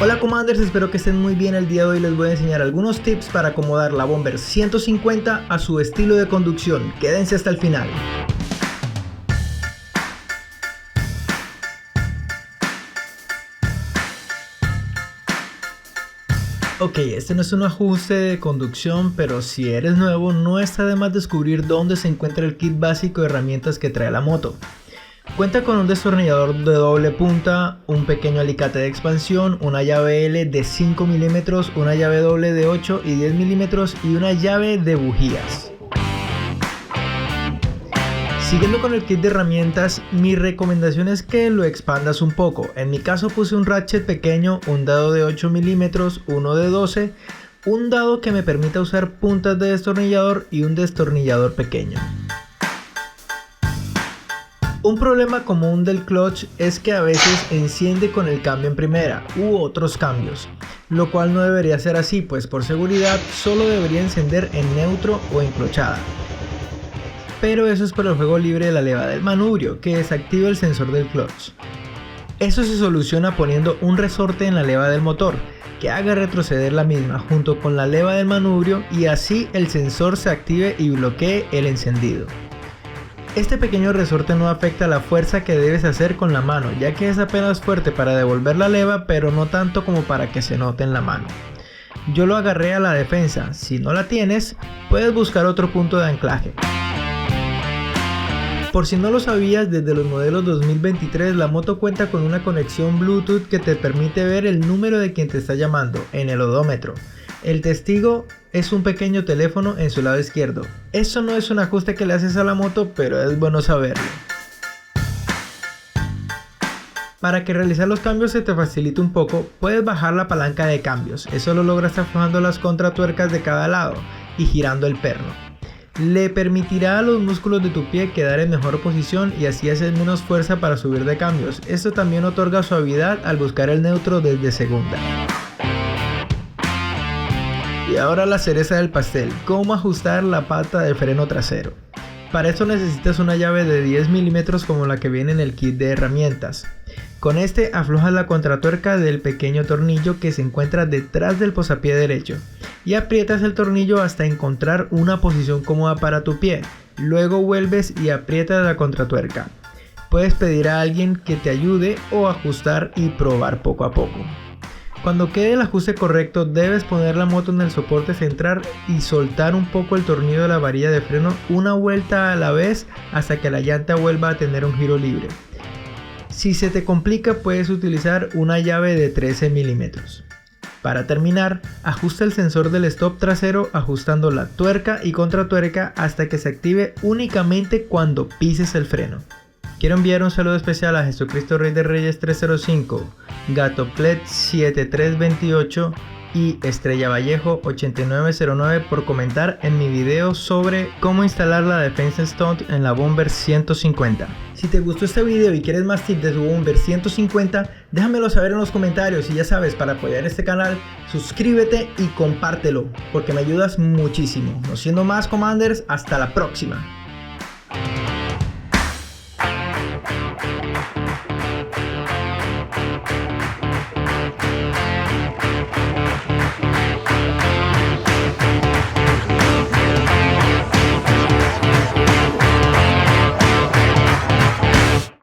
Hola Commanders, espero que estén muy bien. El día de hoy les voy a enseñar algunos tips para acomodar la Bomber 150 a su estilo de conducción. Quédense hasta el final. Ok, este no es un ajuste de conducción, pero si eres nuevo no está de más descubrir dónde se encuentra el kit básico de herramientas que trae la moto. Cuenta con un destornillador de doble punta, un pequeño alicate de expansión, una llave L de 5 mm, una llave doble de 8 y 10 mm y una llave de bujías. Siguiendo con el kit de herramientas, mi recomendación es que lo expandas un poco. En mi caso puse un ratchet pequeño, un dado de 8 mm, uno de 12, un dado que me permita usar puntas de destornillador y un destornillador pequeño. Un problema común del clutch es que a veces enciende con el cambio en primera u otros cambios, lo cual no debería ser así, pues por seguridad solo debería encender en neutro o en clochada. Pero eso es por el juego libre de la leva del manubrio, que desactiva el sensor del clutch. Eso se soluciona poniendo un resorte en la leva del motor, que haga retroceder la misma junto con la leva del manubrio y así el sensor se active y bloquee el encendido. Este pequeño resorte no afecta la fuerza que debes hacer con la mano, ya que es apenas fuerte para devolver la leva, pero no tanto como para que se note en la mano. Yo lo agarré a la defensa. Si no la tienes, puedes buscar otro punto de anclaje. Por si no lo sabías, desde los modelos 2023 la moto cuenta con una conexión Bluetooth que te permite ver el número de quien te está llamando en el odómetro. El testigo es un pequeño teléfono en su lado izquierdo. Eso no es un ajuste que le haces a la moto, pero es bueno saberlo. Para que realizar los cambios se te facilite un poco, puedes bajar la palanca de cambios. Eso lo logras aflojando las contratuercas de cada lado y girando el perno. Le permitirá a los músculos de tu pie quedar en mejor posición y así haces menos fuerza para subir de cambios. Esto también otorga suavidad al buscar el neutro desde segunda. Y ahora la cereza del pastel, cómo ajustar la pata de freno trasero. Para esto necesitas una llave de 10 mm como la que viene en el kit de herramientas. Con este aflojas la contratuerca del pequeño tornillo que se encuentra detrás del posapié derecho y aprietas el tornillo hasta encontrar una posición cómoda para tu pie. Luego vuelves y aprietas la contratuerca. Puedes pedir a alguien que te ayude o ajustar y probar poco a poco. Cuando quede el ajuste correcto, debes poner la moto en el soporte central y soltar un poco el tornillo de la varilla de freno una vuelta a la vez hasta que la llanta vuelva a tener un giro libre. Si se te complica, puedes utilizar una llave de 13 mm. Para terminar, ajusta el sensor del stop trasero ajustando la tuerca y contratuerca hasta que se active únicamente cuando pises el freno. Quiero enviar un saludo especial a Jesucristo Rey de Reyes 305, Gatoplet 7328 y Estrella Vallejo 8909 por comentar en mi video sobre cómo instalar la defensa stunt en la Bomber 150. Si te gustó este video y quieres más tips de tu Bomber 150, déjamelo saber en los comentarios y ya sabes, para apoyar este canal, suscríbete y compártelo porque me ayudas muchísimo. No siendo más, Commanders, hasta la próxima.